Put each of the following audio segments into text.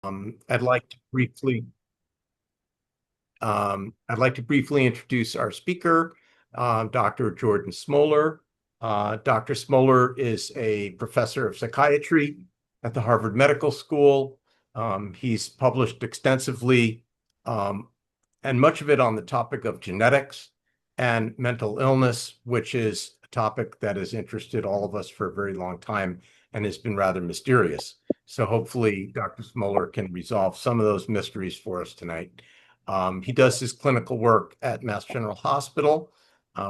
I'd like to briefly introduce our speaker, Dr. Jordan Smoller. Dr. Smoller is a professor of psychiatry at the Harvard Medical School. He's published extensively, and much of it on the topic of genetics and mental illness, which is a topic that has interested all of us for a very long time and has been rather mysterious. So hopefully Dr. Smoller can resolve some of those mysteries for us tonight. He does his clinical work at Mass General Hospital,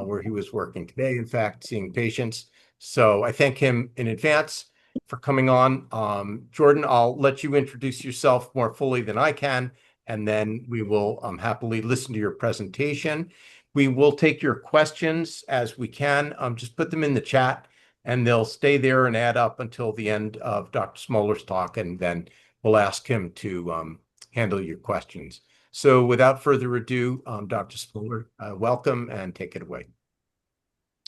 where he was working today, in fact, seeing patients. So I thank him in advance for coming on. Jordan, I'll let you introduce yourself more fully than I can, and then we will happily listen to your presentation. We will take your questions as we can. Just put them in the chat, and they'll stay there and add up until the end of Dr. Smoller's talk, and then we'll ask him to handle your questions. So without further ado, Dr. Smoller, welcome and take it away.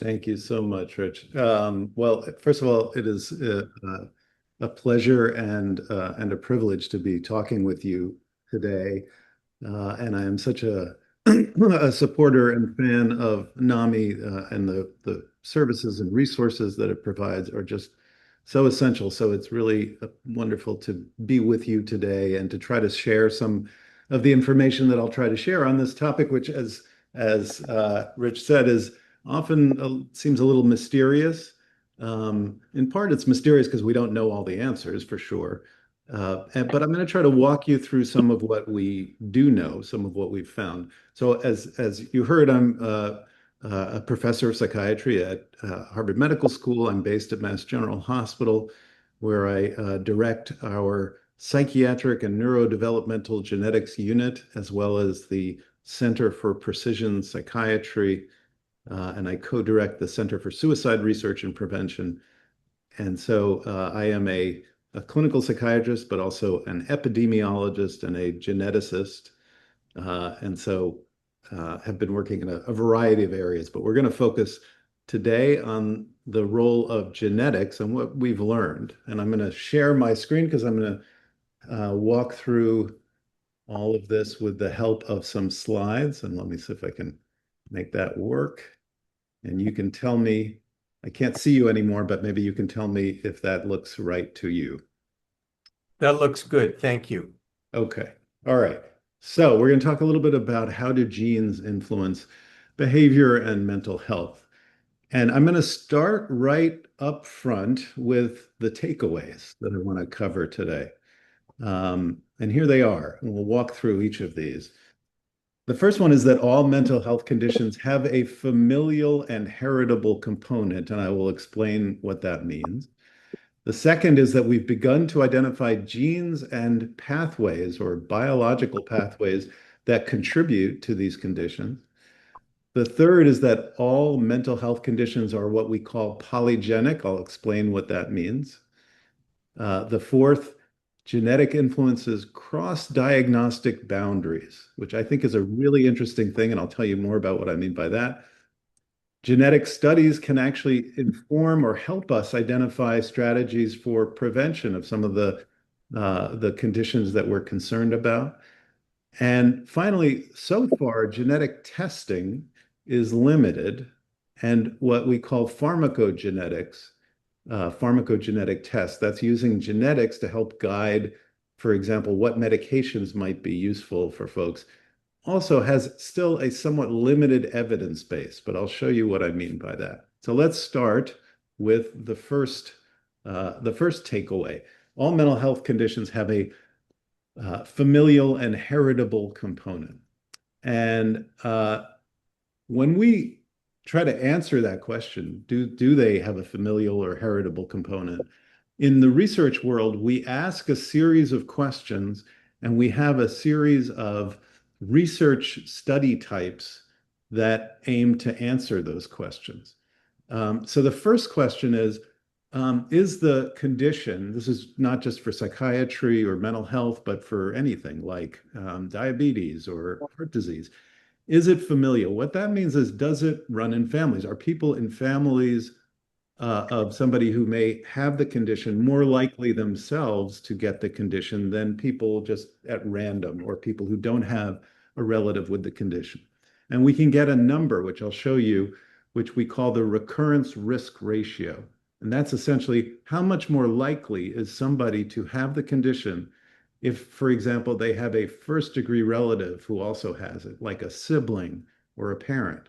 Thank you so much, Rich. Well, first of all, it is a pleasure and a privilege to be talking with you today. And I am such a, a supporter and fan of NAMI, and the services and resources that it provides are just so essential. So it's really wonderful to be with you today and to try to share some of the information that I'll try to share on this topic, which, as Rich said, is often seems a little mysterious. In part, it's mysterious because we don't know all the answers for sure. But I'm going to try to walk you through some of what we do know, some of what we've found. So as you heard, I'm a professor of psychiatry at Harvard Medical School. I'm based at Mass General Hospital, where I direct our Psychiatric and Neurodevelopmental Genetics Unit, as well as the Center for Precision Psychiatry, and I co-direct the Center for Suicide Research and Prevention. And so I am a clinical psychiatrist, but also an epidemiologist and a geneticist. And so have been working in a variety of areas, but we're going to focus today on the role of genetics and what we've learned. And I'm going to share my screen because I'm going to walk through all of this with the help of some slides. And let me see if I can make that work. And you can tell me, I can't see you anymore, but maybe you can tell me if that looks right to you. That looks good. Thank you. Okay. All right. So we're going to talk a little bit about how do genes influence behavior and mental health. And I'm going to start right up front with the takeaways that I want to cover today. And here they are. And we'll walk through each of these. The first one is that all mental health conditions have a familial and heritable component, and I will explain what that means. The second is that we've begun to identify genes and pathways or biological pathways that contribute to these conditions. The third is that all mental health conditions are what we call polygenic. I'll explain what that means. The fourth, genetic influences cross diagnostic boundaries, which I think is a really interesting thing, and I'll tell you more about what I mean by that. Genetic studies can actually inform or help us identify strategies for prevention of some of the conditions that we're concerned about. And finally, so far, genetic testing is limited, and what we call pharmacogenetics, pharmacogenetic tests, that's using genetics to help guide, for example, what medications might be useful for folks, also has still a somewhat limited evidence base, but I'll show you what I mean by that. So let's start with the first takeaway. All mental health conditions have a familial and heritable component. And when we try to answer that question, do they have a familial or heritable component? In the research world, we ask a series of questions, and we have a series of research study types that aim to answer those questions. So the first question is the condition, this is not just for psychiatry or mental health, but for anything like diabetes or heart disease, is it familial? What that means is, does it run in families? Are people in families of somebody who may have the condition more likely themselves to get the condition than people just at random or people who don't have a relative with the condition. And we can get a number, which I'll show you, which we call the recurrence risk ratio. And that's essentially how much more likely is somebody to have the condition if, for example, they have a first degree relative who also has it, like a sibling or a parent.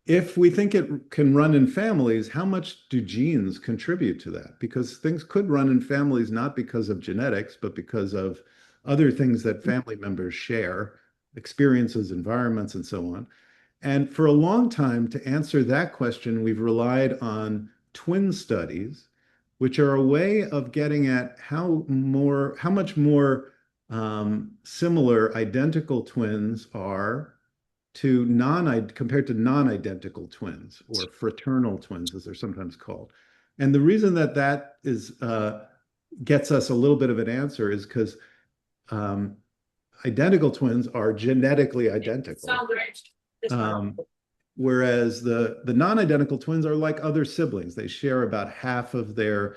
If we think it can run in families, how much do genes contribute to that? Because things could run in families not because of genetics, but because of other things that family members share, experiences, environments, and so on. And for a long time, to answer that question, we've relied on twin studies, which are a way of getting at how much more similar identical twins are to compared to non-identical twins or fraternal twins, as they're sometimes called. And the reason that that is gets us a little bit of an answer is because identical twins are genetically identical. Whereas the non-identical twins are like other siblings. They share about half of their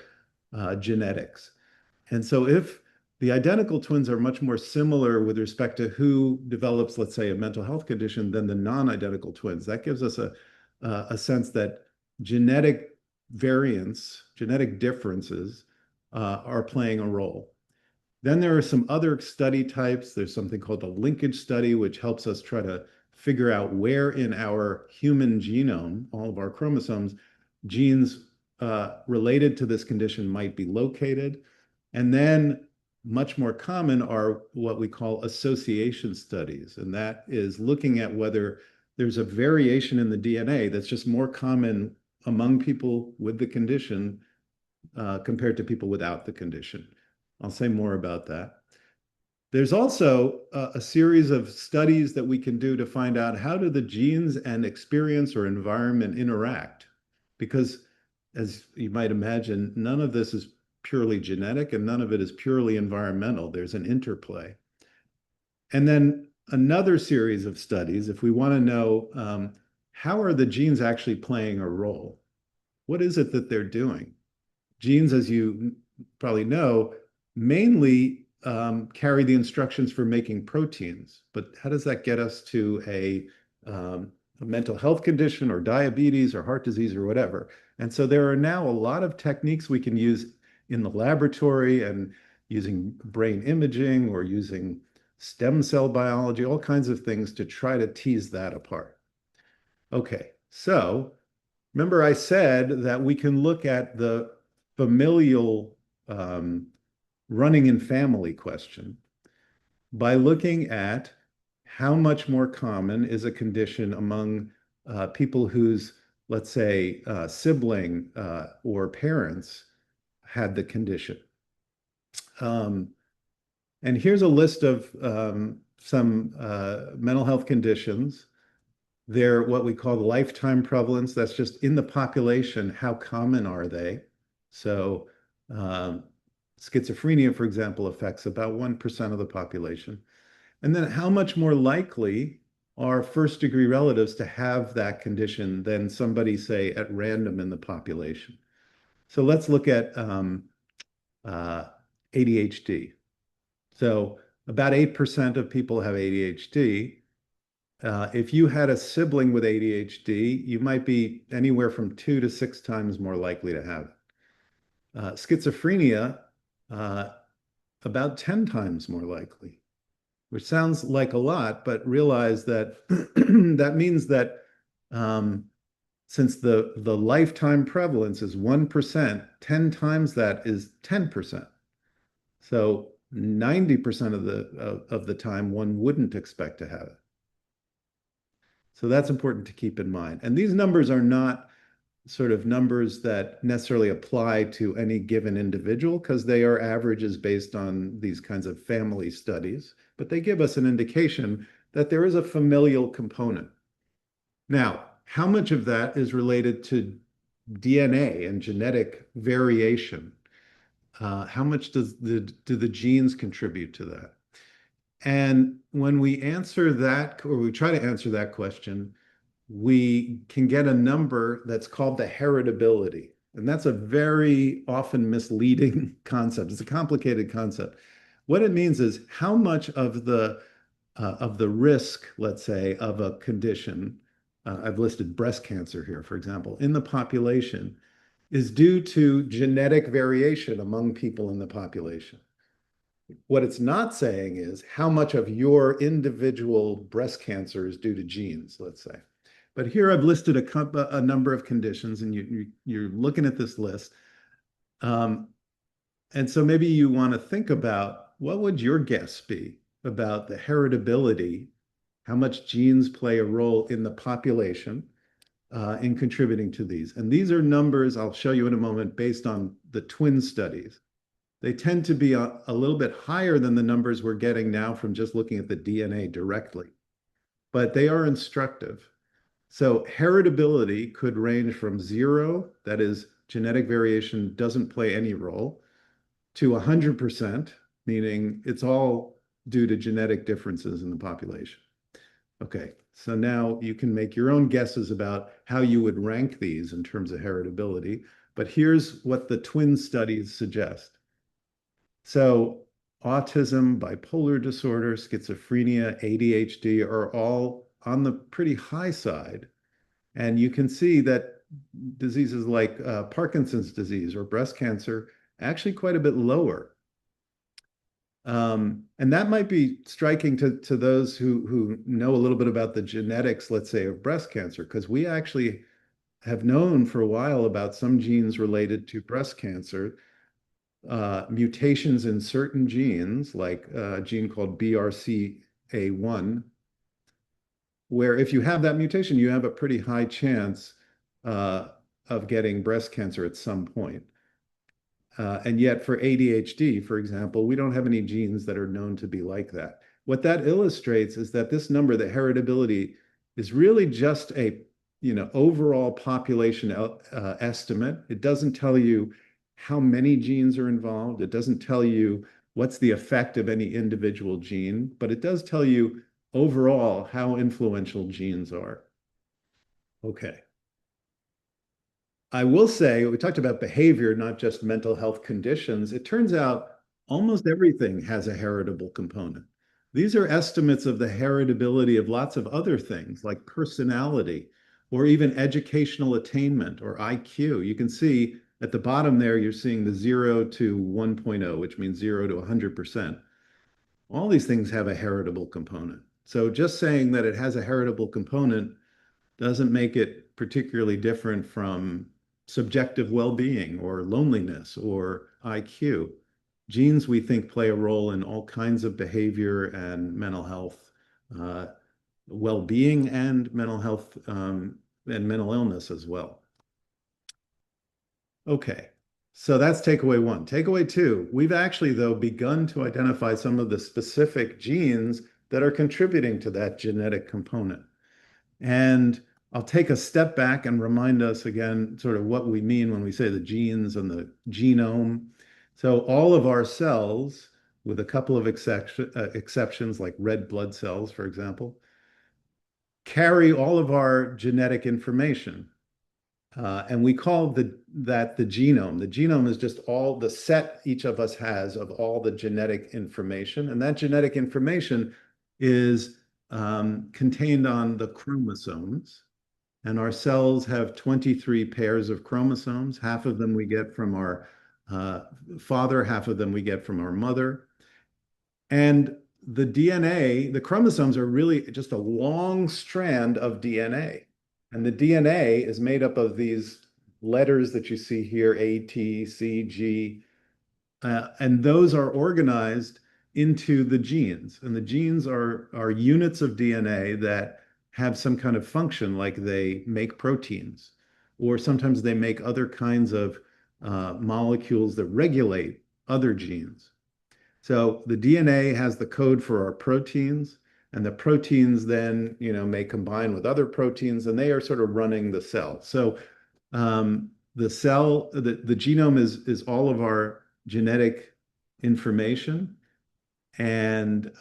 genetics. And so if the identical twins are much more similar with respect to who develops, let's say, a mental health condition than the non-identical twins, that gives us a sense that genetic variants, genetic differences are playing a role. Then there are some other study types. There's something called a linkage study, which helps us try to figure out where in our human genome, all of our chromosomes, genes related to this condition might be located. And then much more common are what we call association studies. And that is looking at whether there's a variation in the DNA that's just more common among people with the condition compared to people without the condition. I'll say more about that. There's also a series of studies that we can do to find out how do the genes and experience or environment interact. Because as you might imagine, none of this is purely genetic and none of it is purely environmental. There's an interplay. And then another series of studies, if we want to know how are the genes actually playing a role? What is it that they're doing? Genes, as you probably know, mainly carry the instructions for making proteins. But how does that get us to a mental health condition or diabetes or heart disease or whatever? And so there are now a lot of techniques we can use in the laboratory and using brain imaging or using stem cell biology, all kinds of things to try to tease that apart. Okay, so remember I said that we can look at the familial running in family question by looking at how much more common is a condition among people whose, let's say, sibling or parents had the condition. And here's a list of some mental health conditions. They're what we call the lifetime prevalence. That's just in the population, how common are they? So schizophrenia, for example, affects about 1% of the population. And then how much more likely are first degree relatives to have that condition than somebody, say, at random in the population? So let's look at ADHD. So about 8% of people have ADHD. If you had a sibling with ADHD, you might be anywhere from 2 to 6 times more likely to have it. Schizophrenia, about 10 times more likely, which sounds like a lot, but realize that that means that since the lifetime prevalence is 1%, 10 times that is 10%. So 90% of the time one wouldn't expect to have it. So that's important to keep in mind. And these numbers are not sort of numbers that necessarily apply to any given individual because they are averages based on these kinds of family studies, but they give us an indication that there is a familial component. Now, how much of that is related to DNA and genetic variation? How much do the genes contribute to that? And when we answer that, or we try to answer that question, we can get a number that's called the heritability. And that's a very often misleading concept. It's a complicated concept. What it means is how much of the risk, let's say, of a condition, I've listed breast cancer here, for example, in the population is due to genetic variation among people in the population. What it's not saying is how much of your individual breast cancer is due to genes, let's say. But here I've listed a number of conditions, and you're looking at this list. And so maybe you want to think about what would your guess be about the heritability, how much genes play a role in the population in contributing to these. And these are numbers I'll show you in a moment based on the twin studies. They tend to be a little bit higher than the numbers we're getting now from just looking at the DNA directly, but they are instructive. So heritability could range from 0, that is, genetic variation doesn't play any role, to 100%, meaning it's all due to genetic differences in the population. Okay, so now you can make your own guesses about how you would rank these in terms of heritability, but here's what the twin studies suggest. So autism, bipolar disorder, schizophrenia, ADHD are all on the pretty high side. And you can see that diseases like Parkinson's disease or breast cancer actually quite a bit lower. And that might be striking to those who know a little bit about the genetics, let's say, of breast cancer, because we actually have known for a while about some genes related to breast cancer, mutations in certain genes, like a gene called BRCA1, where if you have that mutation, you have a pretty high chance of getting breast cancer at some point. And yet for ADHD, for example, we don't have any genes that are known to be like that. What that illustrates is that this number, the heritability, is really just a overall population estimate. It doesn't tell you how many genes are involved. It doesn't tell you what's the effect of any individual gene, but it does tell you overall how influential genes are. Okay. I will say, we talked about behavior, not just mental health conditions. It turns out almost everything has a heritable component. These are estimates of the heritability of lots of other things like personality or even educational attainment or IQ. You can see at the bottom there, you're seeing the 0 to 1.0, which means 0 to 100%. All these things have a heritable component. So just saying that it has a heritable component doesn't make it particularly different from subjective well-being or loneliness or IQ. Genes, we think, play a role in all kinds of behavior and mental health, well-being and mental health and mental illness as well. Okay, so that's takeaway 1. Takeaway 2, we've actually, though, begun to identify some of the specific genes that are contributing to that genetic component. And I'll take a step back and remind us again sort of what we mean when we say the genes and the genome. So all of our cells, with a couple of exceptions like red blood cells, for example, carry all of our genetic information. And we call that the genome. The genome is just all the set each of us has of all the genetic information. And that genetic information is contained on the chromosomes. And our cells have 23 pairs of chromosomes. Half of them we get from our father, half of them we get from our mother. And the DNA, the chromosomes are really just a long strand of DNA. And the DNA is made up of these letters that you see here, A, T, C, G, and those are organized into the genes. And the genes are units of DNA that have some kind of function, like they make proteins, or sometimes they make other kinds of molecules that regulate other genes. So the DNA has the code for our proteins, and the proteins then, may combine with other proteins, and they are sort of running the cell. So the genome is all of our genetic information, and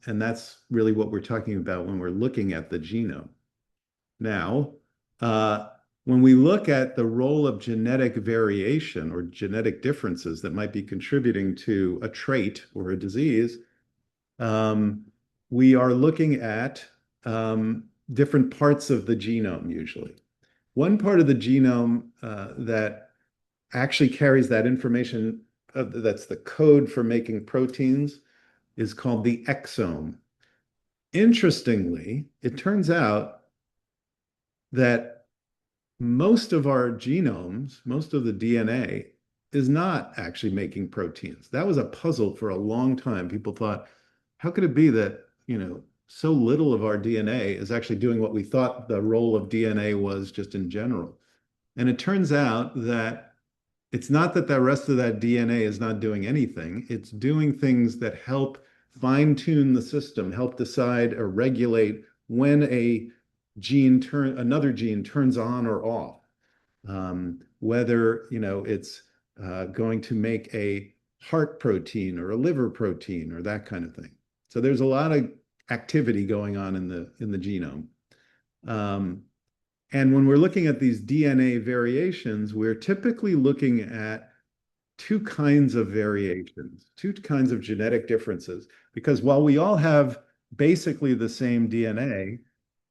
that's really what we're talking about when we're looking at the genome. now. When we look at the role of genetic variation or genetic differences that might be contributing to a trait or a disease, um, we are looking at different parts of the genome usually. One part of the genome that actually carries that information, that's the code for making proteins, is called the exome. Interestingly, it turns out that most of our genomes, most of the DNA, is not actually making proteins. That was a puzzle for a long time. People thought, how could it be that, so little of our DNA is actually doing what we thought the role of DNA was just in general? And it turns out that it's not that the rest of that DNA is not doing anything. It's doing things that help fine-tune the system, help decide or regulate when another gene turns on or off. Whether it's going to make a heart protein or a liver protein or that kind of thing. So there's a lot of activity going on in the genome. And when we're looking at these DNA variations, we're typically looking at two kinds of variations, two kinds of genetic differences, because while we all have basically the same DNA,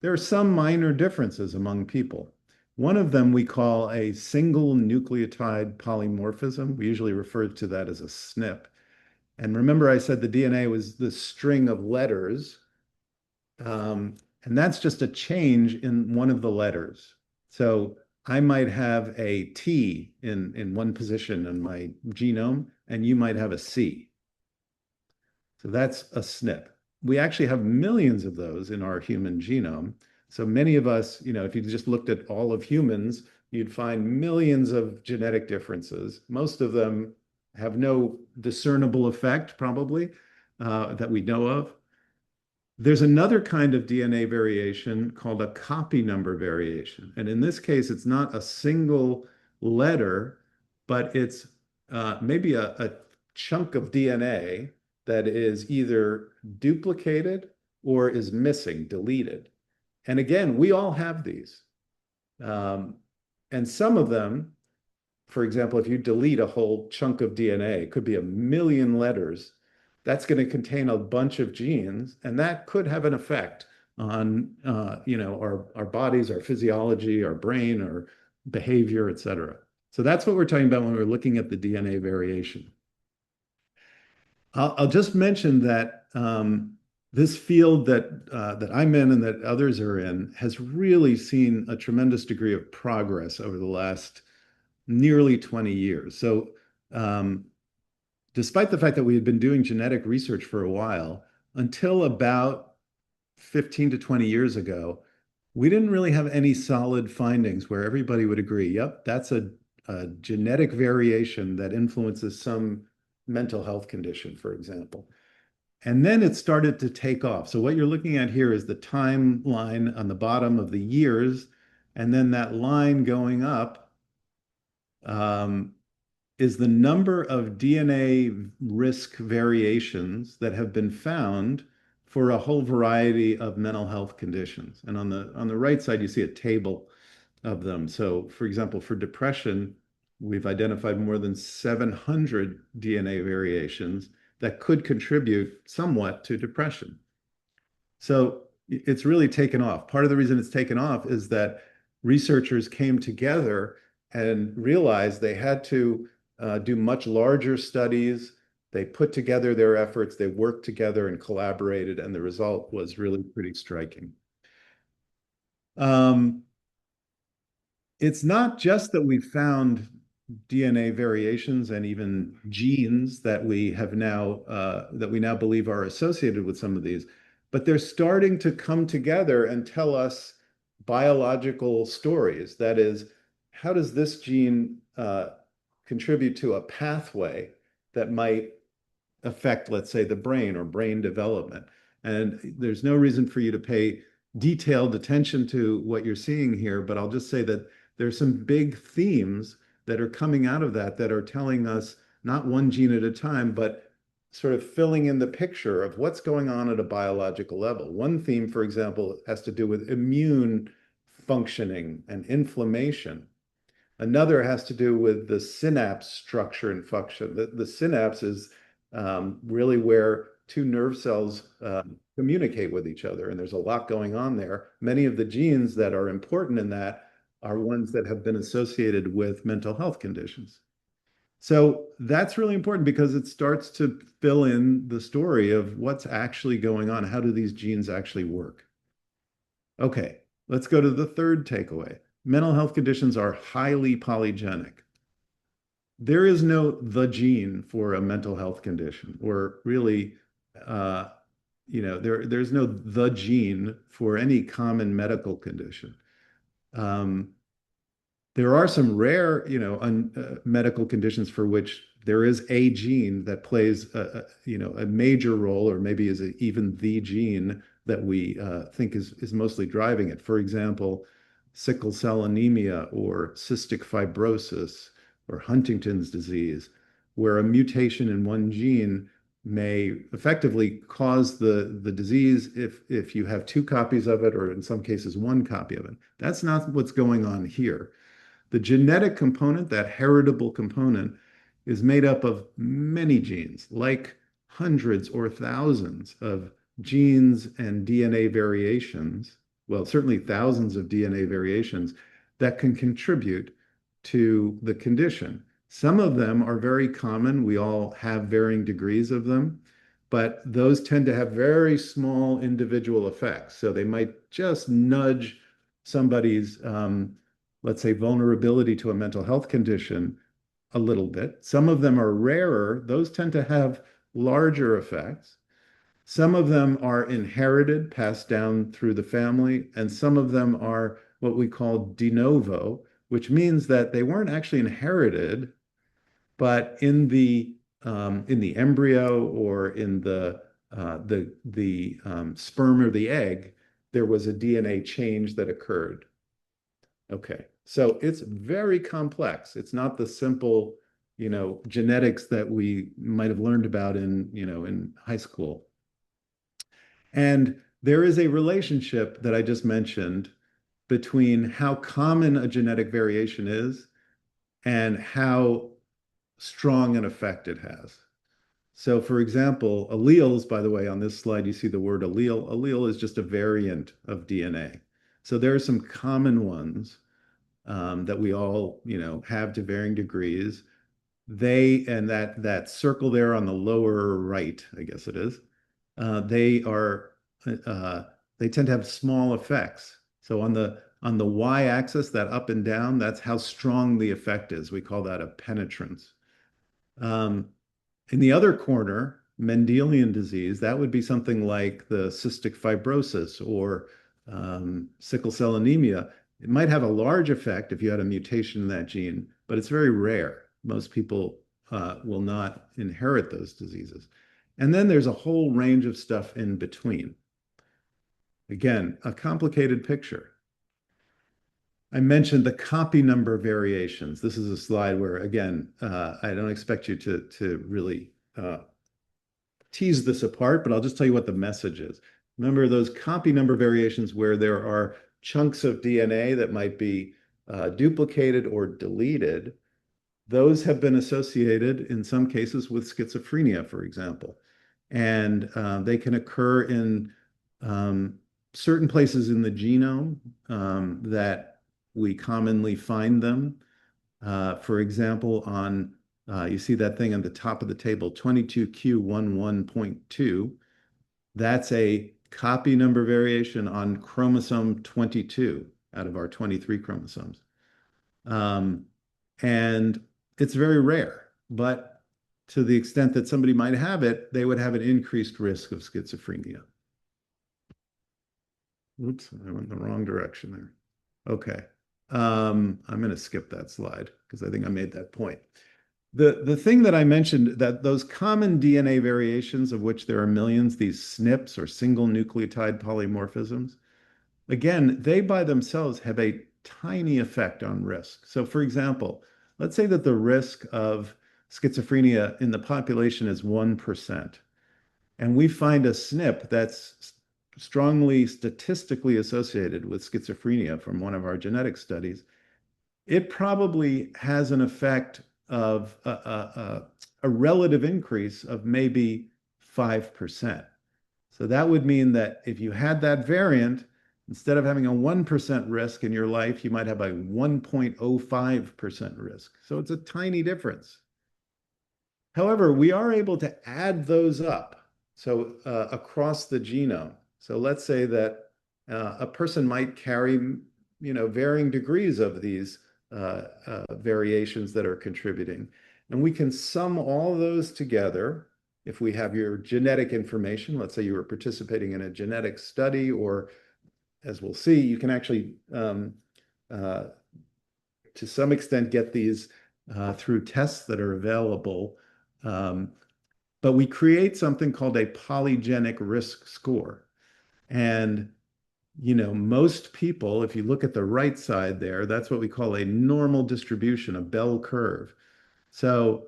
there are some minor differences among people. One of them we call a single nucleotide polymorphism. We usually refer to that as a SNP. And remember, I said the DNA was the string of letters. And that's just a change in one of the letters. So I might have a T in one position in my genome, and you might have a C. So that's a SNP. We actually have millions of those in our human genome. So many of us, if you just looked at all of humans, you'd find millions of genetic differences. Most of them have no discernible effect, probably, that we know of. There's another kind of DNA variation called a copy number variation. And in this case, it's not a single letter, but it's maybe a chunk of DNA that is either duplicated or is missing, deleted. And again, we all have these. And some of them, for example, if you delete a whole chunk of DNA, it could be 1 million letters, that's going to contain a bunch of genes, and that could have an effect on our bodies, our physiology, our brain, our behavior, et cetera. So that's what we're talking about when we're looking at the DNA variation. I'll just mention that this field that I'm in and that others are in has really seen a tremendous degree of progress over the last nearly 20 years. So despite the fact that we had been doing genetic research for a while, until about 15 to 20 years ago, we didn't really have any solid findings where everybody would agree, yep, that's a genetic variation that influences some mental health condition, for example. And then it started to take off. So what you're looking at here is the timeline on the bottom of the years, and then that line going up is the number of DNA risk variations that have been found for a whole variety of mental health conditions. And on the right side, you see a table of them. So for example, for depression, we've identified more than 700 DNA variations that could contribute somewhat to depression. So it's really taken off. Part of the reason it's taken off is that researchers came together and realized they had to do much larger studies. They put together their efforts, they worked together and collaborated, and the result was really pretty striking. It's not just that we found DNA variations and even genes that we now believe are associated with some of these, but they're starting to come together and tell us biological stories. That is, how does this gene contribute to a pathway that might affect, let's say, the brain or brain development? And there's no reason for you to pay detailed attention to what you're seeing here, but I'll just say that there's some big themes that are coming out of that are telling us not one gene at a time, but sort of filling in the picture of what's going on at a biological level. One theme, for example, has to do with immune functioning and inflammation. Another has to do with the synapse structure and function. The synapse is really where two nerve cells communicate with each other, and there's a lot going on there. Many of the genes that are important in that are ones that have been associated with mental health conditions. So that's really important because it starts to fill in the story of what's actually going on. How do these genes actually work? Okay, let's go to the third takeaway. Mental health conditions are highly polygenic. There is no the gene for a mental health condition, or really, there's no the gene for any common medical condition. There are some rare, medical conditions for which there is a gene that plays, a major role, or maybe is even the gene that we think is mostly driving it. For example, sickle cell anemia or cystic fibrosis or Huntington's disease, where a mutation in one gene may effectively cause the disease if you have two copies of it, or in some cases, one copy of it. That's not what's going on here. The genetic component, that heritable component, is made up of many genes, like hundreds or thousands of genes and DNA variations, well, certainly thousands of DNA variations that can contribute to the condition. Some of them are very common. We all have varying degrees of them, but those tend to have very small individual effects. So they might just nudge somebody's let's say, vulnerability to a mental health condition a little bit. Some of them are rarer. Those tend to have larger effects. Some of them are inherited, passed down through the family, and some of them are what we call de novo, which means that they weren't actually inherited, but in the embryo or in the sperm or the egg, there was a DNA change that occurred. Okay, so it's very complex. It's not the simple, genetics that we might have learned about in high school. And there is a relationship that I just mentioned between how common a genetic variation is and how strong an effect it has. So for example, alleles, by the way, on this slide, you see the word allele. Allele is just a variant of DNA. So there are some common ones that we all, have to varying degrees. And that circle there on the lower right, I guess it is, they tend to have small effects. So on the y-axis, that up and down, that's how strong the effect is. We call that a penetrance. In the other corner, Mendelian disease, that would be something like the cystic fibrosis or sickle cell anemia. It might have a large effect if you had a mutation in that gene, but it's very rare. Most people will not inherit those diseases. And then there's a whole range of stuff in between. Again, a complicated picture. I mentioned the copy number variations. This is a slide where, again, I don't expect you to really tease this apart, but I'll just tell you what the message is. Remember those copy number variations where there are chunks of DNA that might be duplicated or deleted. Those have been associated in some cases with schizophrenia, for example. And they can occur in certain places in the genome that we commonly find them. For example, you see that thing on the top of the table, 22q11.2. That's a copy number variation on chromosome 22 out of our 23 chromosomes. And it's very rare, but to the extent that somebody might have it, they would have an increased risk of schizophrenia. Oops, I went in the wrong direction there. Okay. I'm going to skip that slide because I think I made that point. The thing that I mentioned, that those common DNA variations, of which there are millions, these SNPs or single nucleotide polymorphisms, again, they by themselves have a tiny effect on risk. So for example, let's say that the risk of schizophrenia in the population is 1%, and we find a SNP that's strongly statistically associated with schizophrenia from one of our genetic studies, it probably has an effect of a relative increase of maybe 5%. So that would mean that if you had that variant, instead of having a 1% risk in your life, you might have a 1.05% risk. So it's a tiny difference. However, we are able to add those up. So across the genome. So let's say that a person might carry, varying degrees of these variations that are contributing. And we can sum all those together. If we have your genetic information, let's say you were participating in a genetic study, or as we'll see, you can actually, to some extent, get these through tests that are available. But we create something called a polygenic risk score. And most people, if you look at the right side there, that's what we call a normal distribution, a bell curve. So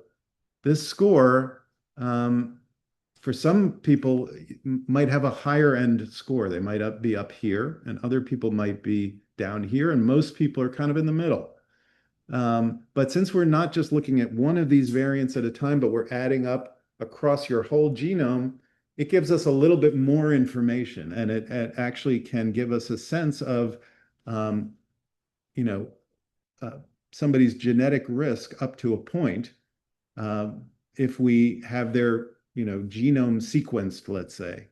this score, for some people, might have a higher end score. They might be up here, and other people might be down here, and most people are kind of in the middle. But since we're not just looking at one of these variants at a time, but we're adding up across your whole genome, it gives us a little bit more information, and it actually can give us a sense of, somebody's genetic risk up to a point, if we have their, genome sequenced, let's say.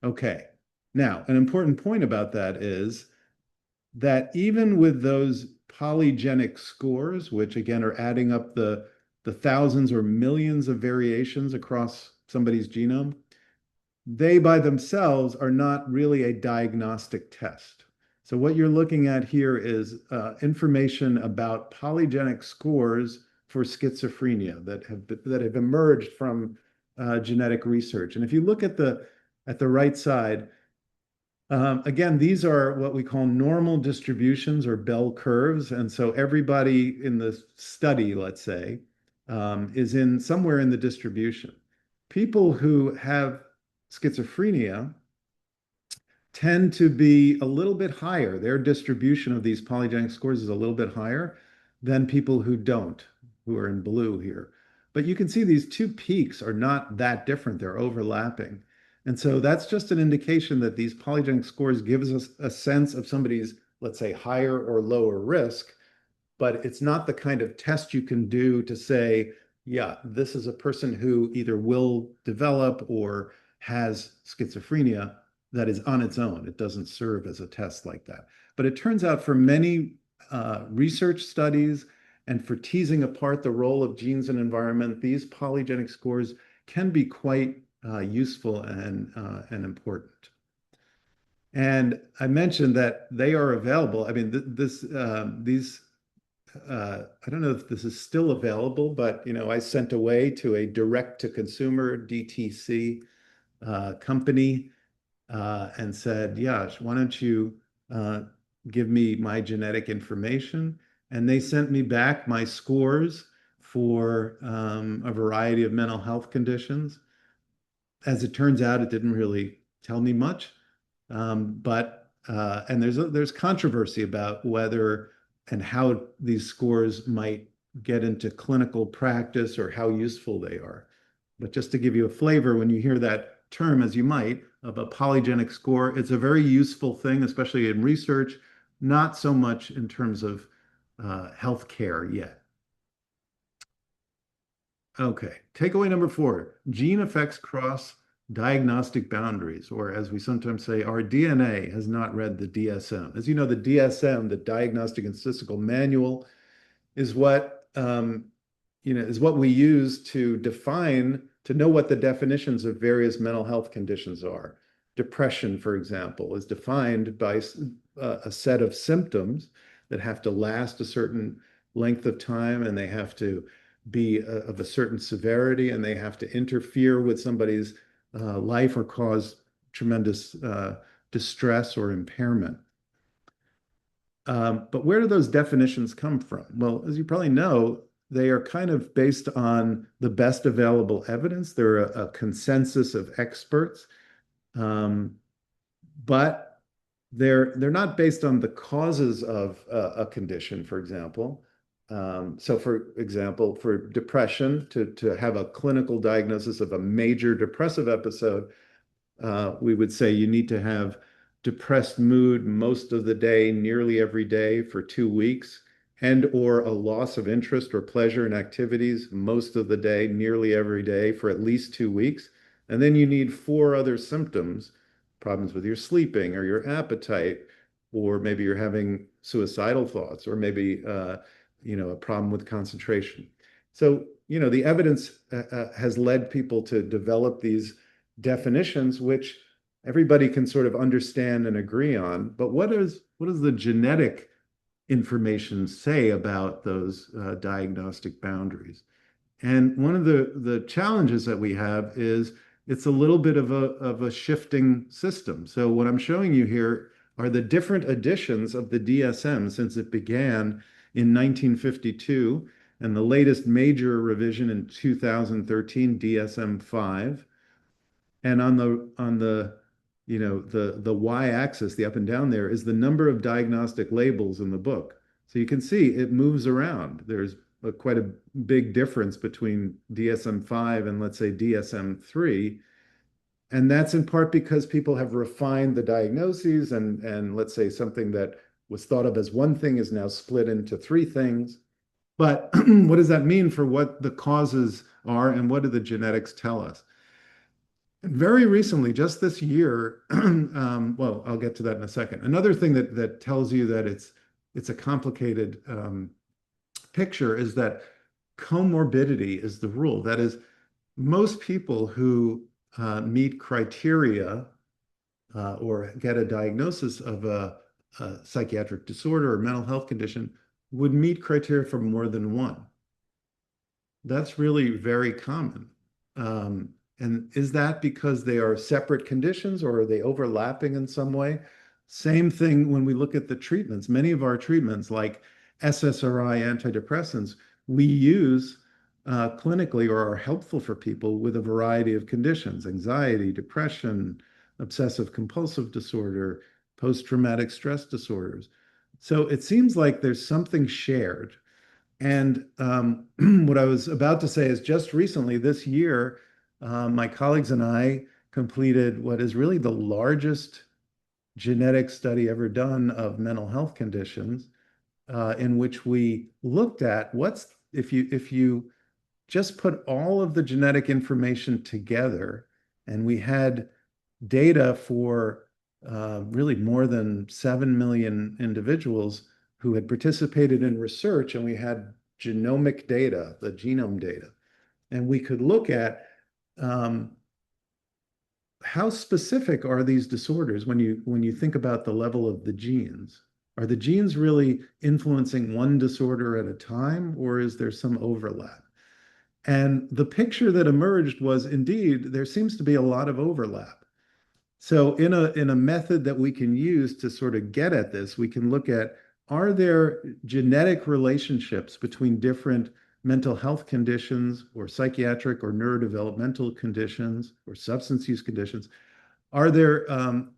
Okay. Now, an important point about that is that even with those polygenic scores, which again are adding up the thousands or millions of variations across somebody's genome, they by themselves are not really a diagnostic test. So what you're looking at here is information about polygenic scores for schizophrenia that have emerged from genetic research. And if you look at the right side, again, these are what we call normal distributions or bell curves. And so everybody in the study, let's say, is in somewhere in the distribution. People who have schizophrenia tend to be a little bit higher. Their distribution of these polygenic scores is a little bit higher than people who don't, who are in blue here. But you can see these two peaks are not that different. They're overlapping. And so that's just an indication that these polygenic scores gives us a sense of somebody's, let's say, higher or lower risk, but it's not the kind of test you can do to say, yeah, this is a person who either will develop or has schizophrenia. That is on its own. It doesn't serve as a test like that. But it turns out for many research studies and for teasing apart the role of genes and environment, these polygenic scores can be quite useful and important. And I mentioned that they are available. I mean, these I don't know if this is still available, but I sent away to a direct-to-consumer DTC company and said, yeah, why don't you give me my genetic information? And they sent me back my scores for a variety of mental health conditions. As it turns out, it didn't really tell me much. And there's controversy about whether and how these scores might get into clinical practice or how useful they are. But just to give you a flavor, when you hear that term, as you might, of a polygenic score, it's a very useful thing, especially in research, not so much in terms of healthcare yet. Okay, takeaway number 4, gene effects cross diagnostic boundaries, or as we sometimes say, our DNA has not read the DSM. As you know, the DSM, the Diagnostic and Statistical Manual, is what is what we use to know what the definitions of various mental health conditions are. Depression, for example, is defined by a set of symptoms that have to last a certain length of time, and they have to be of a certain severity, and they have to interfere with somebody's life or cause tremendous distress or impairment. But where do those definitions come from? Well, as you probably know, they are kind of based on the best available evidence. They're a consensus of experts. but they're not based on the causes of a condition, for example. So for example, for depression, to have a clinical diagnosis of a major depressive episode, we would say you need to have depressed mood most of the day, nearly every day for 2 weeks, and or a loss of interest or pleasure in activities most of the day, nearly every day for at least 2 weeks. And then you need four other symptoms, problems with your sleeping or your appetite, or maybe you're having suicidal thoughts, or maybe a problem with concentration. So, the evidence has led people to develop these definitions, which everybody can sort of understand and agree on. But what does the genetic information say about those diagnostic boundaries? And one of the challenges that we have is it's a little bit of a shifting system. So what I'm showing you here are the different editions of the DSM since it began in 1952, and the latest major revision in 2013, DSM-5. And on the y-axis, the up and down there, is the number of diagnostic labels in the book. So you can see it moves around. There's quite a big difference between DSM-5 and, let's say, DSM-3. And that's in part because people have refined the diagnoses, and let's say something that was thought of as one thing is now split into three things. But what does that mean for what the causes are, and what do the genetics tell us? Very recently, just this year, well, I'll get to that in a second. Another thing that tells you that it's a complicated picture is that comorbidity is the rule. That is, most people who meet criteria or get a diagnosis of a psychiatric disorder or mental health condition would meet criteria for more than one. That's really very common. And is that because they are separate conditions, or are they overlapping in some way? Same thing when we look at the treatments. Many of our treatments, like SSRI antidepressants, we use clinically or are helpful for people with a variety of conditions: anxiety, depression, obsessive compulsive disorder, post-traumatic stress disorders. So it seems like there's something shared. And what I was about to say is, just recently, this year, my colleagues and I completed what is really the largest genetic study ever done of mental health conditions, in which we looked at what's if you just put all of the genetic information together, and we had data for really more than 7 million individuals who had participated in research, and we had genomic data, the genome data, and we could look at how specific are these disorders when you think about the level of the genes. Are the genes really influencing one disorder at a time, or is there some overlap? And the picture that emerged was, indeed, there seems to be a lot of overlap. So in a method that we can use to sort of get at this, we can look at, are there genetic relationships between different mental health conditions, or psychiatric or neurodevelopmental conditions, or substance use conditions? Are there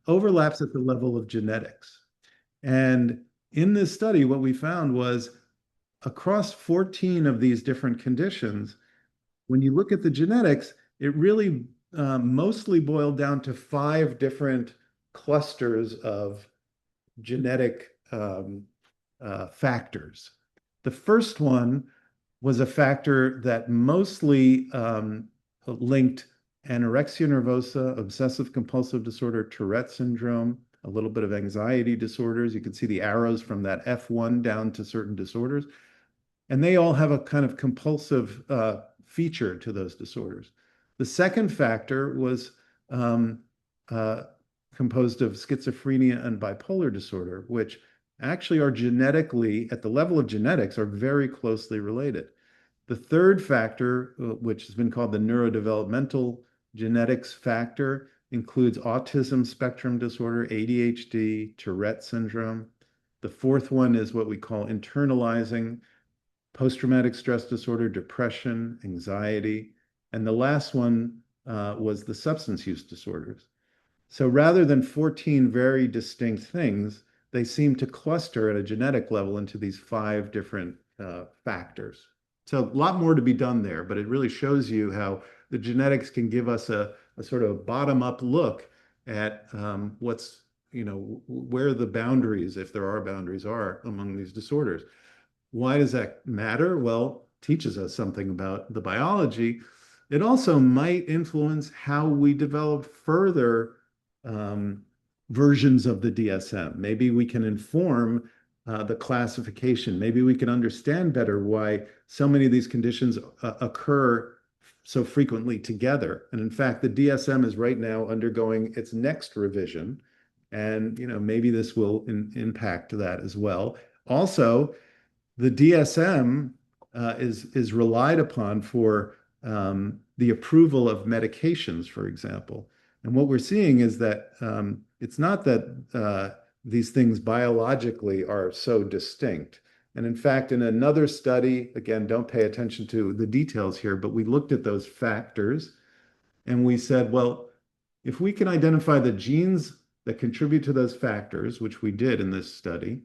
overlaps at the level of genetics? And in this study, what we found was, across 14 of these different conditions, when you look at the genetics, it really mostly boiled down to 5 different clusters of genetic factors. The first one was a factor that mostly linked anorexia nervosa, obsessive compulsive disorder, Tourette syndrome, a little bit of anxiety disorders. You can see the arrows from that F1 down to certain disorders. And they all have a kind of compulsive feature to those disorders. The second factor was composed of schizophrenia and bipolar disorder, which actually are genetically, at the level of genetics, are very closely related. The third factor, which has been called the neurodevelopmental genetics factor, includes autism spectrum disorder, ADHD, Tourette syndrome. The fourth one is what we call internalizing post-traumatic stress disorder, depression, anxiety. And the last one was the substance use disorders. So rather than 14 very distinct things, they seem to cluster at a genetic level into these five different factors. So a lot more to be done there, but it really shows you how the genetics can give us a sort of bottom-up look at what's, where the boundaries, if there are boundaries, are among these disorders. Why does that matter? Well, it teaches us something about the biology. It also might influence how we develop further um, versions of the DSM. Maybe we can inform the classification. Maybe we can understand better why so many of these conditions occur so frequently together. And in fact, the DSM is right now undergoing its next revision. And maybe this will impact that as well. Also, the DSM is relied upon for the approval of medications, for example. And what we're seeing is that it's not that these things biologically are so distinct. And in fact, in another study, again, don't pay attention to the details here, but we looked at those factors and we said, well, if we can identify the genes that contribute to those factors, which we did in this study,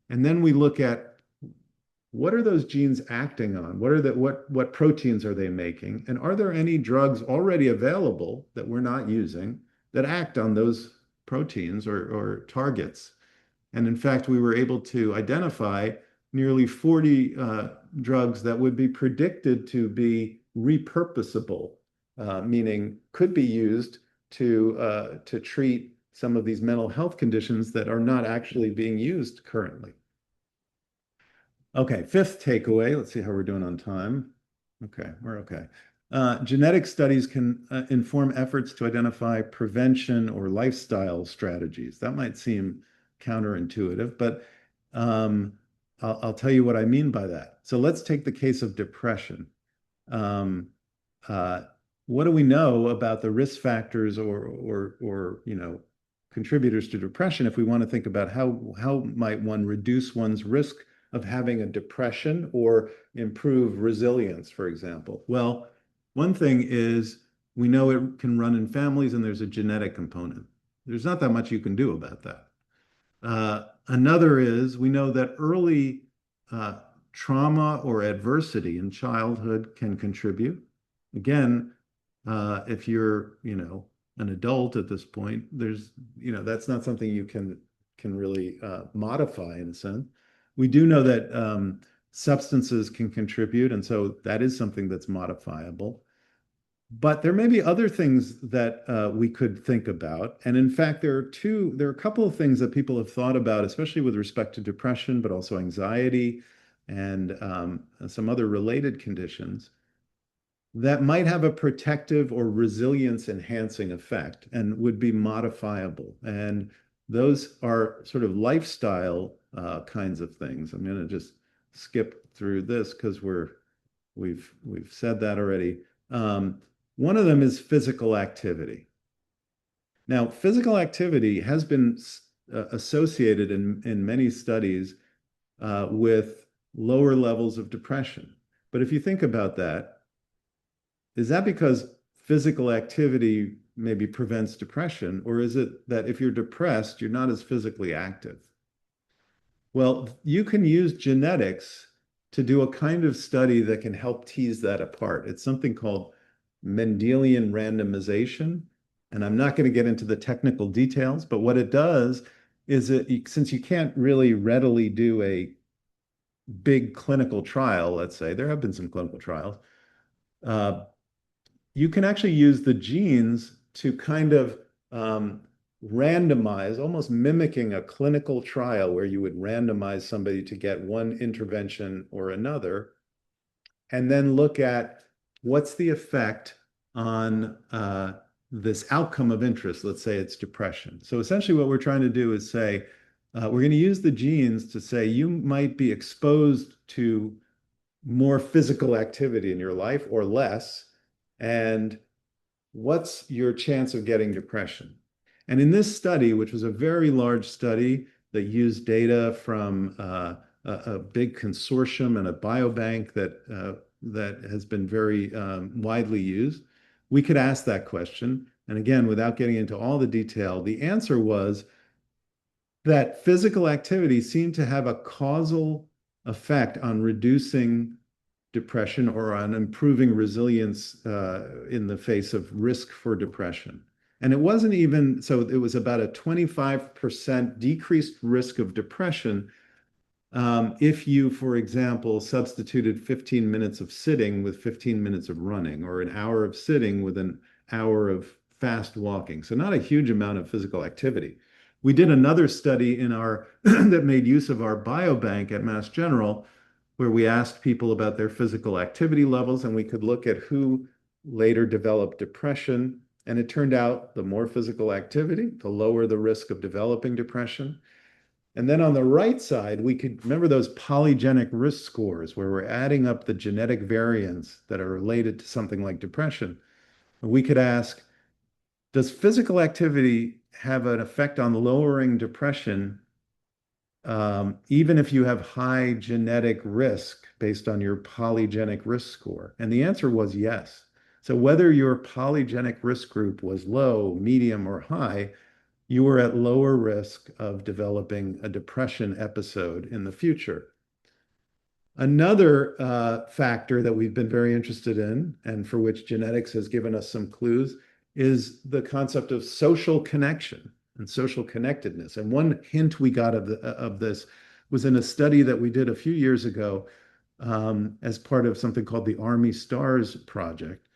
and then we look at what are those genes acting on? What proteins are they making? And are there any drugs already available that we're not using that act on those proteins or targets? And in fact, we were able to identify nearly 40 drugs that would be predicted to be repurposable, meaning could be used to treat some of these mental health conditions that are not actually being used currently. Okay, fifth takeaway. Let's see how we're doing on time. Okay, we're okay. Genetic studies can inform efforts to identify prevention or lifestyle strategies. That might seem counterintuitive, but I'll tell you what I mean by that. So let's take the case of depression. Um, what do we know about the risk factors or contributors to depression if we want to think about how might one reduce one's risk of having a depression or improve resilience, for example? Well, one thing is we know it can run in families and there's a genetic component. There's not that much you can do about that. Another is we know that early trauma or adversity in childhood can contribute. Again, if you're, an adult at this point, that's not something you can really modify in a sense. We do know that substances can contribute, and so that is something that's modifiable. But there may be other things that we could think about. And in fact, there are a couple of things that people have thought about, especially with respect to depression, but also anxiety and some other related conditions that might have a protective or resilience enhancing effect and would be modifiable. And those are sort of lifestyle kinds of things. I'm going to just skip through this because we've said that already. One of them is physical activity. Now, physical activity has been associated in many studies with lower levels of depression. But if you think about that, is that because physical activity maybe prevents depression, or is it that if you're depressed, you're not as physically active? Well, you can use genetics to do a kind of study that can help tease that apart. It's something called Mendelian randomization. And I'm not going to get into the technical details, but what it does is since you can't really readily do a big clinical trial, let's say, there have been some clinical trials, you can actually use the genes to kind of randomize, almost mimicking a clinical trial where you would randomize somebody to get one intervention or another, and then look at what's the effect on this outcome of interest. Let's say it's depression. So essentially what we're trying to do is say, we're going to use the genes to say you might be exposed to more physical activity in your life or less, and what's your chance of getting depression? And in this study, which was a very large study that used data from a big consortium and a biobank that has been very widely used, we could ask that question. And again, without getting into all the detail, the answer was that physical activity seemed to have a causal effect on reducing depression or on improving resilience in the face of risk for depression. And it wasn't even, so it was about a 25% decreased risk of depression if you, for example, substituted 15 minutes of sitting with 15 minutes of running, or an hour of sitting with an hour of fast walking. So not a huge amount of physical activity. We did another study in our that made use of our biobank at Mass General, where we asked people about their physical activity levels, and we could look at who later developed depression. And it turned out the more physical activity, the lower the risk of developing depression. And then on the right side, we could remember those polygenic risk scores where we're adding up the genetic variants that are related to something like depression. We could ask, does physical activity have an effect on lowering depression, even if you have high genetic risk based on your polygenic risk score? And the answer was yes. So whether your polygenic risk group was low, medium, or high, you were at lower risk of developing a depression episode in the future. Another factor that we've been very interested in, and for which genetics has given us some clues, is the concept of social connection and social connectedness. And one hint we got of this was in a study that we did a few years ago as part of something called the Army Stars Project,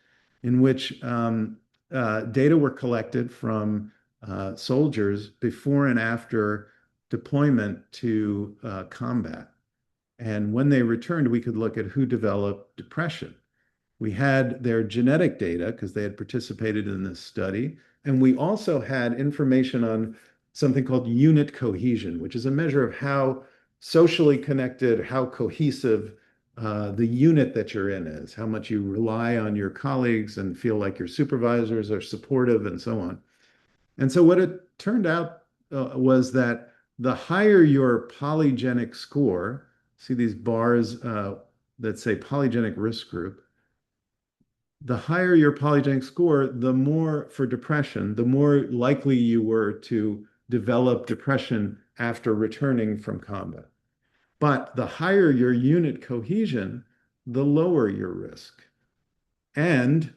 in which data were collected from soldiers before and after deployment to combat. And when they returned, we could look at who developed depression. We had their genetic data because they had participated in this study. And we also had information on something called unit cohesion, which is a measure of how socially connected, how cohesive the unit that you're in is, how much you rely on your colleagues and feel like your supervisors are supportive and so on. And so what it turned out was that the higher your polygenic score, see these bars that say polygenic risk group, the higher your polygenic score, the more for depression, the more likely you were to develop depression after returning from combat. But the higher your unit cohesion, the lower your risk. And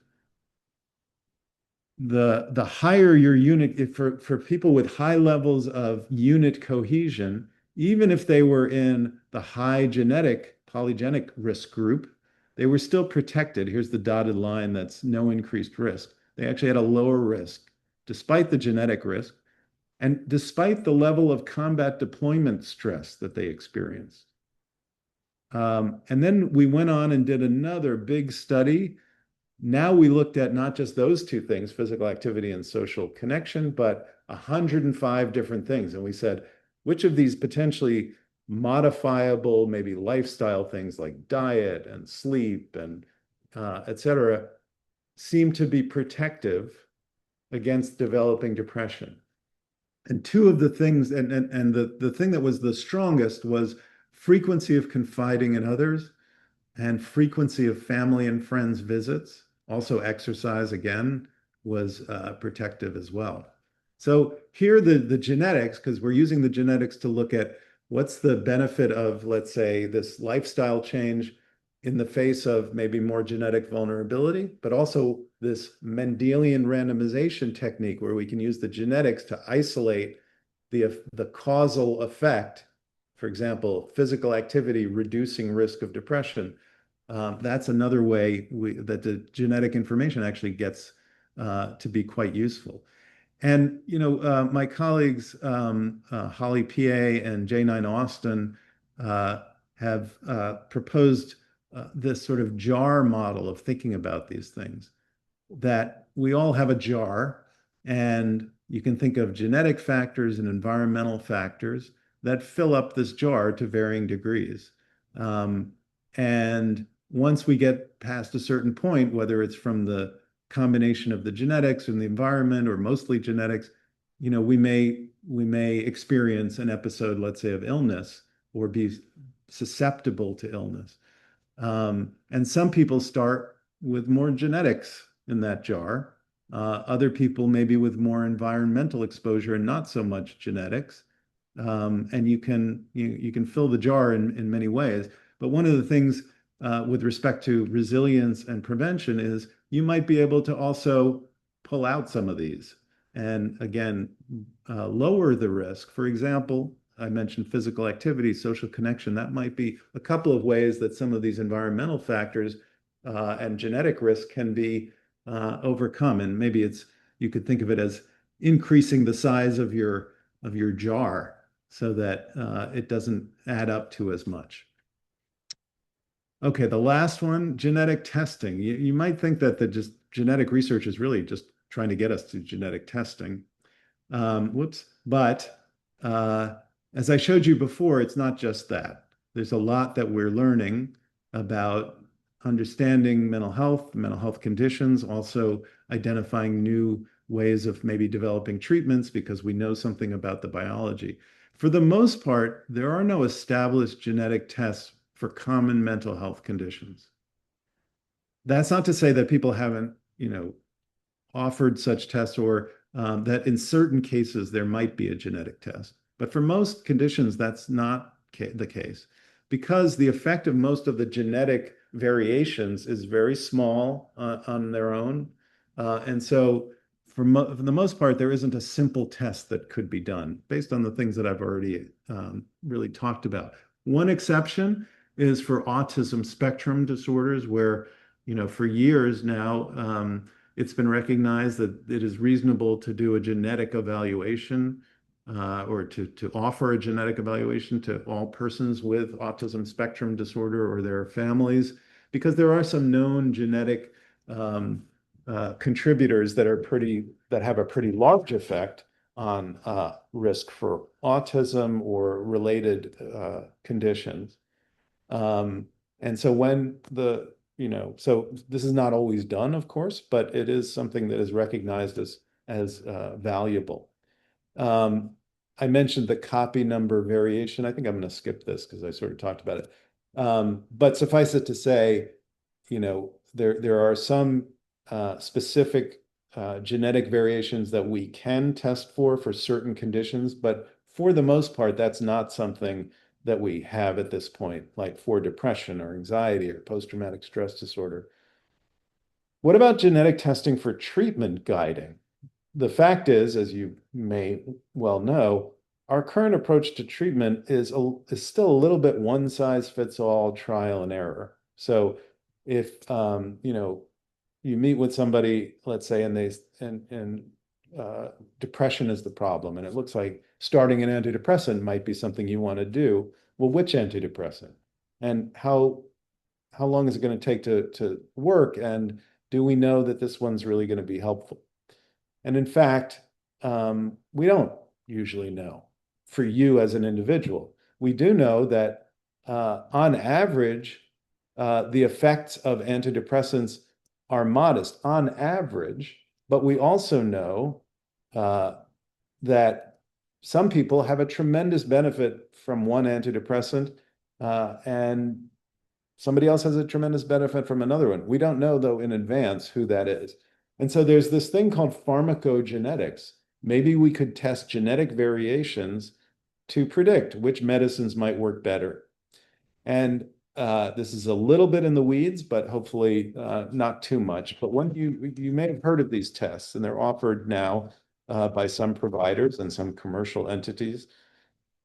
the higher your unit, for people with high levels of unit cohesion, even if they were in the high genetic polygenic risk group, they were still protected. Here's the dotted line that's no increased risk. They actually had a lower risk despite the genetic risk and despite the level of combat deployment stress that they experienced. And then we went on and did another big study. Now we looked at not just those two things, physical activity and social connection, but 105 different things. And we said, which of these potentially modifiable, maybe lifestyle things like diet and sleep and et cetera, seem to be protective against developing depression? And two of the things, and the thing that was the strongest was frequency of confiding in others and frequency of family and friends visits. Also exercise, again, was protective as well. So here the genetics, because we're using the genetics to look at what's the benefit of, let's say, this lifestyle change in the face of maybe more genetic vulnerability, but also this Mendelian randomization technique where we can use the genetics to isolate the causal effect. For example, physical activity reducing risk of depression. That's another way that the genetic information actually gets to be quite useful. And my colleagues Holly P.A. and J9 Austin have proposed this sort of jar model of thinking about these things, that we all have a jar, and you can think of genetic factors and environmental factors that fill up this jar to varying degrees. And once we get past a certain point, whether it's from the combination of the genetics and the environment or mostly genetics, we may experience an episode, let's say, of illness or be susceptible to illness. And some people start with more genetics in that jar, Other people maybe with more environmental exposure and not so much genetics. And you can fill the jar in many ways. But one of the things with respect to resilience and prevention is you might be able to also pull out some of these and again lower the risk. For example, I mentioned physical activity, social connection. That might be a couple of ways that some of these environmental factors and genetic risk can be overcome. And maybe you could think of it as increasing the size of your jar so that it doesn't add up to as much. Okay, the last one, genetic testing. You might think that the just genetic research is really just trying to get us to genetic testing. Whoops. But as I showed you before, it's not just that. There's a lot that we're learning about understanding mental health conditions, also identifying new ways of maybe developing treatments because we know something about the biology. For the most part, there are no established genetic tests for common mental health conditions. That's not to say that people haven't, offered such tests or that in certain cases there might be a genetic test. But for most conditions, that's not the case because the effect of most of the genetic variations is very small on their own. And so for the most part, there isn't a simple test that could be done based on the things that I've already really talked about. One exception is for autism spectrum disorders, where, for years now, it's been recognized that it is reasonable to do a genetic evaluation or to offer a genetic evaluation to all persons with autism spectrum disorder or their families, because there are some known genetic contributors that have a pretty large effect on risk for autism or related conditions. And so so this is not always done, of course, but it is something that is recognized as valuable. I mentioned the copy number variation. I think I'm going to skip this because I sort of talked about it. But suffice it to say, there are some specific genetic variations that we can test for certain conditions, but for the most part, that's not something that we have at this point, like for depression or anxiety or post-traumatic stress disorder. What about genetic testing for treatment guiding? The fact is, as you may well know, our current approach to treatment is still a little bit one size fits all, trial and error. So if you meet with somebody, let's say, and depression is the problem, and it looks like starting an antidepressant might be something you want to do. Well, which antidepressant? And how long is it going to take to work? And do we know that this one's really going to be helpful? And in fact, we don't usually know for you as an individual. We do know that on average, the effects of antidepressants are modest on average, but we also know that some people have a tremendous benefit from one antidepressant, and somebody else has a tremendous benefit from another one. We don't know, though, in advance who that is. And so there's this thing called pharmacogenetics. Maybe we could test genetic variations to predict which medicines might work better. And this is a little bit in the weeds, but hopefully not too much. But when you may have heard of these tests, and they're offered now by some providers and some commercial entities.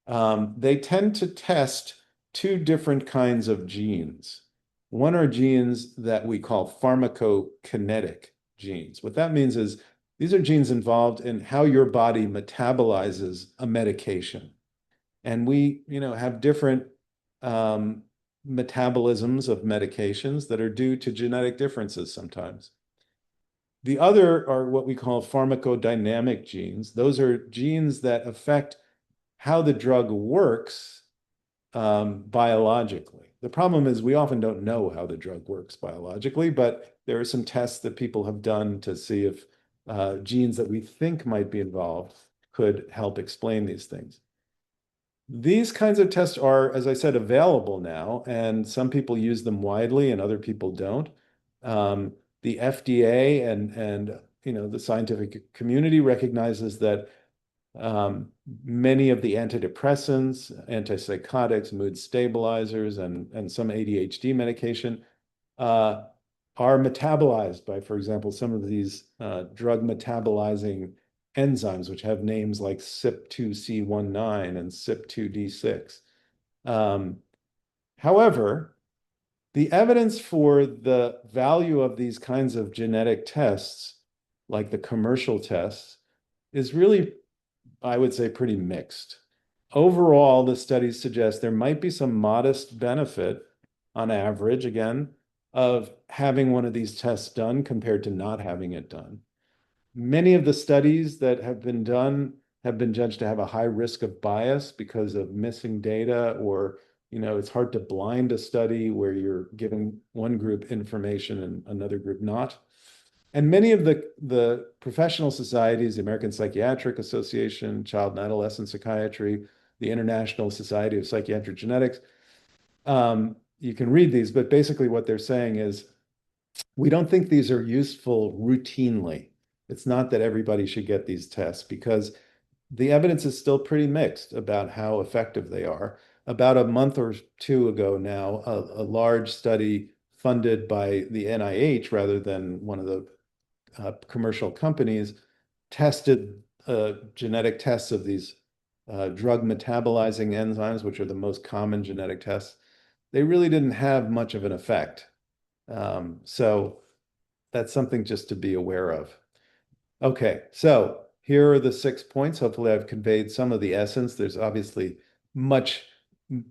They tend to test two different kinds of genes. One are genes that we call pharmacokinetic genes. What that means is these are genes involved in how your body metabolizes a medication. And we, have different metabolisms of medications that are due to genetic differences sometimes. The other are what we call pharmacodynamic genes. Those are genes that affect how the drug works biologically. The problem is we often don't know how the drug works biologically, but there are some tests that people have done to see if genes that we think might be involved could help explain these things. These kinds of tests are, as I said, available now, and some people use them widely and other people don't. The FDA and the scientific community recognizes that many of the antidepressants, antipsychotics, mood stabilizers, and some ADHD medication are metabolized by, for example, some of these drug metabolizing enzymes, which have names like CYP2C19 and CYP2D6. However, the evidence for the value of these kinds of genetic tests, like the commercial tests, is really, I would say, pretty mixed. Overall, the studies suggest there might be some modest benefit on average, again, of having one of these tests done compared to not having it done. Many of the studies that have been done have been judged to have a high risk of bias because of missing data, or it's hard to blind a study where you're giving one group information and another group not. And many of the professional societies, the American Psychiatric Association, Child and Adolescent Psychiatry, the International Society of Psychiatric Genetics, you can read these, but basically what they're saying is, we don't think these are useful routinely. It's not that everybody should get these tests, because the evidence is still pretty mixed about how effective they are. About a month or two ago now, a large study funded by the NIH rather than one of the commercial companies tested genetic tests of these drug metabolizing enzymes, which are the most common genetic tests. They really didn't have much of an effect. So that's something just to be aware of. Okay, so here are the 6 points. Hopefully I've conveyed some of the essence. There's obviously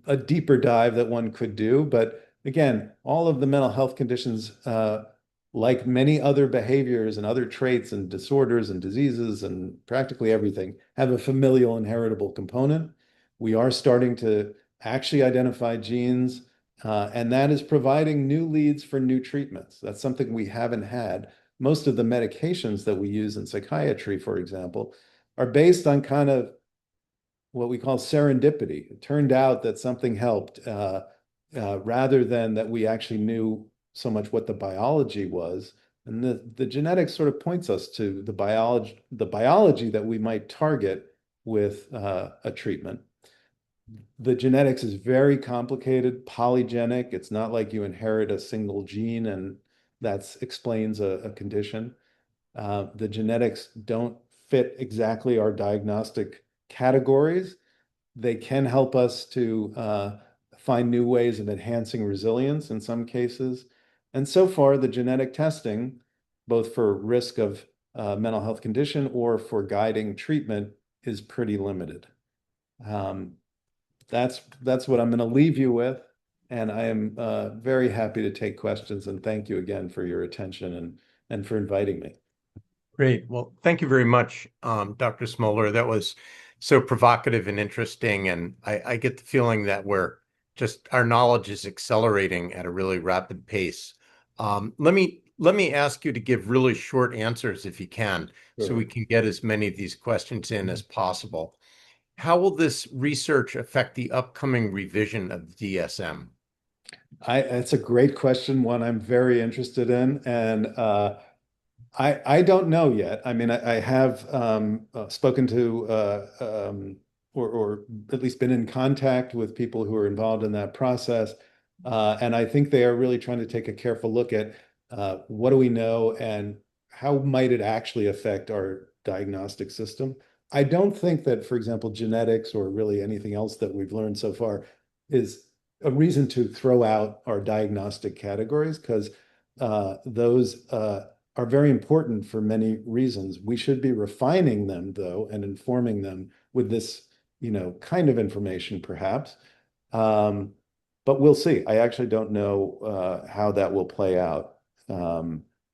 a deeper dive that one could do, but again, all of the mental health conditions, like many other behaviors and other traits and disorders and diseases and practically everything, have a familial inheritable component. We are starting to actually identify genes, and that is providing new leads for new treatments. That's something we haven't had. Most of the medications that we use in psychiatry, for example, are based on kind of what we call serendipity. It turned out that something helped, rather than that we actually knew so much what the biology was. And the genetics sort of points us to the biology that we might target with a treatment. The genetics is very complicated, polygenic. It's not like you inherit a single gene and that explains a condition. The genetics don't fit exactly our diagnostic categories. They can help us to find new ways of enhancing resilience in some cases. And so far, the genetic testing, both for risk of mental health condition or for guiding treatment, is pretty limited. That's what I'm going to leave you with. And I am very happy to take questions. And thank you again for your attention and for inviting me. Great. Well, thank you very much, Dr. Smoller. That was so provocative and interesting. And I get the feeling that our knowledge is accelerating at a really rapid pace. Let me ask you to give really short answers if you can, so we can get as many of these questions in as possible. How will this research affect the upcoming revision of the DSM? It's a great question, one I'm very interested in, and I don't know yet. I mean, I have spoken to or at least been in contact with people who are involved in that process, and I think they are really trying to take a careful look at what do we know and how might it actually affect our diagnostic system. I don't think that, for example, genetics or really anything else that we've learned so far is a reason to throw out our diagnostic categories, because those are very important for many reasons. We should be refining them, though, and informing them with this, kind of information, perhaps. But we'll see. I actually don't know how that will play out.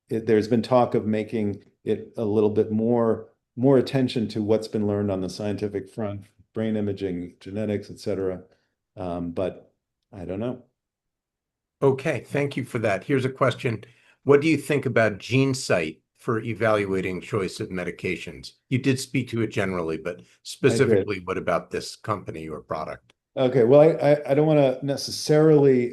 There's been talk of making it a little bit more attention to what's been learned on the scientific front, brain imaging, genetics, et cetera. But I don't know. Okay, thank you for that. Here's a question. What do you think about GeneSight for evaluating choice of medications? You did speak to it generally, but specifically, what about this company or product? Okay, well, I don't want to necessarily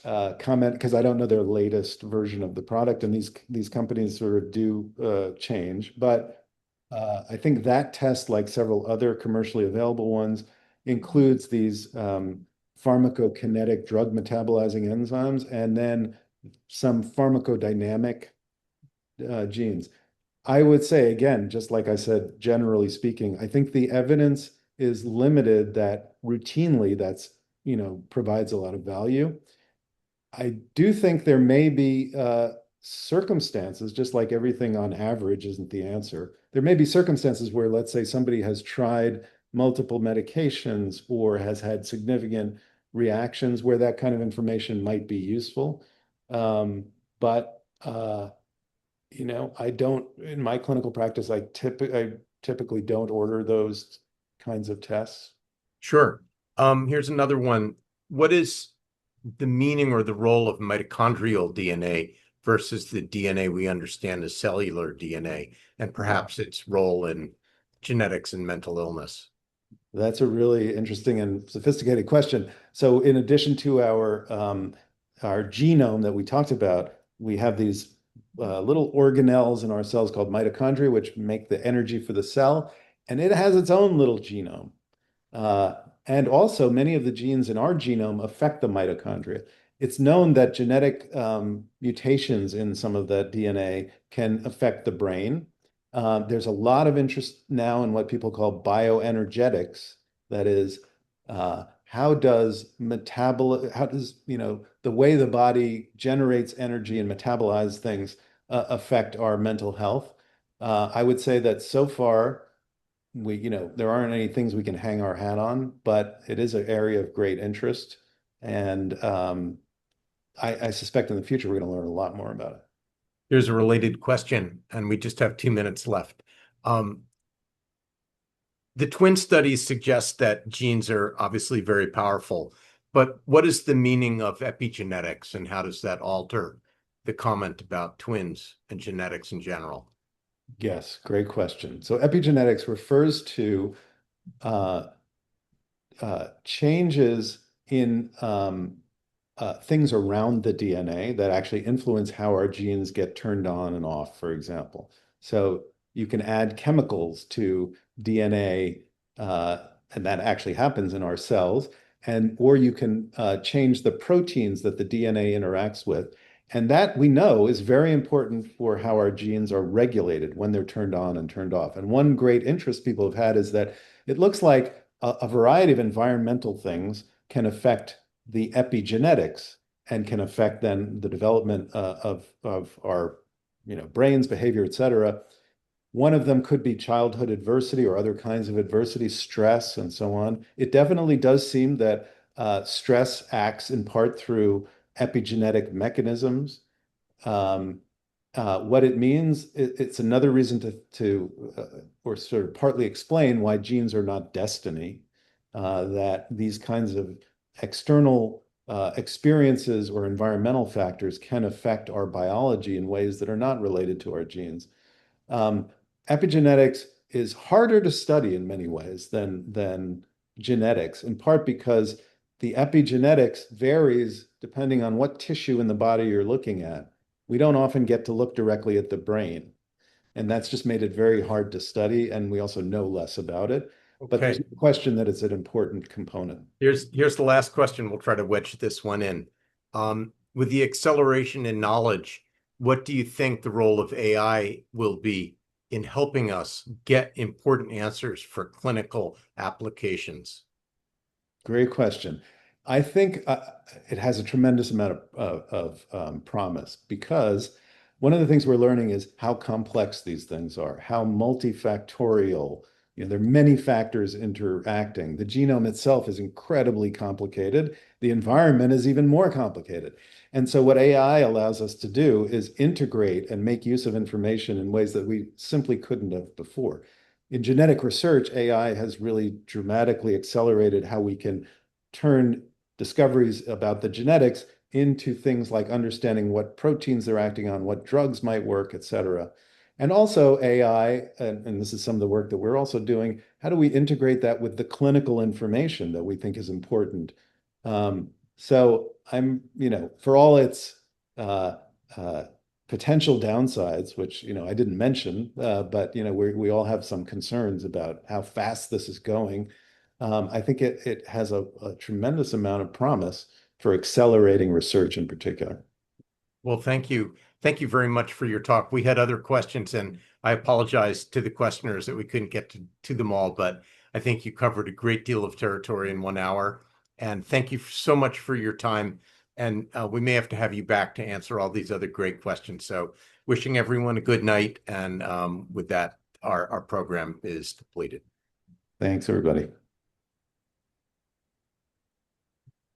comment because I don't know their latest version of the product, and these companies sort of do change. But I think that test, like several other commercially available ones, includes these pharmacokinetic drug metabolizing enzymes and then some pharmacodynamic genes. I would say, again, just like I said, generally speaking, I think the evidence is limited that routinely provides a lot of value. I do think there may be circumstances, just like everything on average isn't the answer. There may be circumstances where, let's say, somebody has tried multiple medications or has had significant reactions where that kind of information might be useful. But I don't, in my clinical practice, I typically don't order those kinds of tests. Sure. Here's another one. What is the meaning or the role of mitochondrial DNA versus the DNA we understand as cellular DNA, and perhaps its role in genetics and mental illness? That's a really interesting and sophisticated question. So in addition to our genome that we talked about, we have these little organelles in our cells called mitochondria, which make the energy for the cell, and it has its own little genome. And also, many of the genes in our genome affect the mitochondria. It's known that genetic mutations in some of that DNA can affect the brain. There's a lot of interest now in what people call bioenergetics. That is, how does the way the body generates energy and metabolizes things affect our mental health? I would say that so far, there aren't any things we can hang our hat on, but it is an area of great interest. And I suspect in the future, we're going to learn a lot more about it. Here's a related question, and we just have 2 minutes left. The twin studies suggest that genes are obviously very powerful, but what is the meaning of epigenetics, and how does that alter the comment about twins and genetics in general? Yes, great question. So epigenetics refers to changes in things around the DNA that actually influence how our genes get turned on and off, for example. So you can add chemicals to DNA, and that actually happens in our cells, or you can change the proteins that the DNA interacts with. And that we know is very important for how our genes are regulated when they're turned on and turned off. And one great interest people have had is that it looks like a variety of environmental things can affect the epigenetics and can affect then the development of our brains, behavior, et cetera. One of them could be childhood adversity or other kinds of adversity, stress, and so on. It definitely does seem that stress acts in part through epigenetic mechanisms. What it means, it's another reason or sort of partly explain why genes are not destiny, that these kinds of external experiences or environmental factors can affect our biology in ways that are not related to our genes. Epigenetics is harder to study in many ways than genetics, in part because the epigenetics varies depending on what tissue in the body you're looking at. We don't often get to look directly at the brain, and that's just made it very hard to study, and we also know less about it. But there's no question that it's an important component. Here's the last question. We'll try to wedge this one in. With the acceleration in knowledge, what do you think the role of AI will be in helping us get important answers for clinical applications? Great question. I think it has a tremendous amount of promise, because one of the things we're learning is how complex these things are, how multifactorial. There are many factors interacting. The genome itself is incredibly complicated. The environment is even more complicated. And so what AI allows us to do is integrate and make use of information in ways that we simply couldn't have before. In genetic research, AI has really dramatically accelerated how we can turn discoveries about the genetics into things like understanding what proteins they're acting on, what drugs might work, et cetera. And also AI, and this is some of the work that we're also doing, how do we integrate that with the clinical information that we think is important? So I'm, for all its uh, uh, potential downsides, which, I didn't mention, but, we all have some concerns about how fast this is going. I think it has a tremendous amount of promise for accelerating research in particular. Well, thank you. Thank you very much for your talk. We had other questions, and I apologize to the questioners that we couldn't get to them all, but I think you covered a great deal of territory in 1 hour. And thank you so much for your time. And we may have to have you back to answer all these other great questions. So wishing everyone a good night. And with that, our program is completed. Thanks, everybody.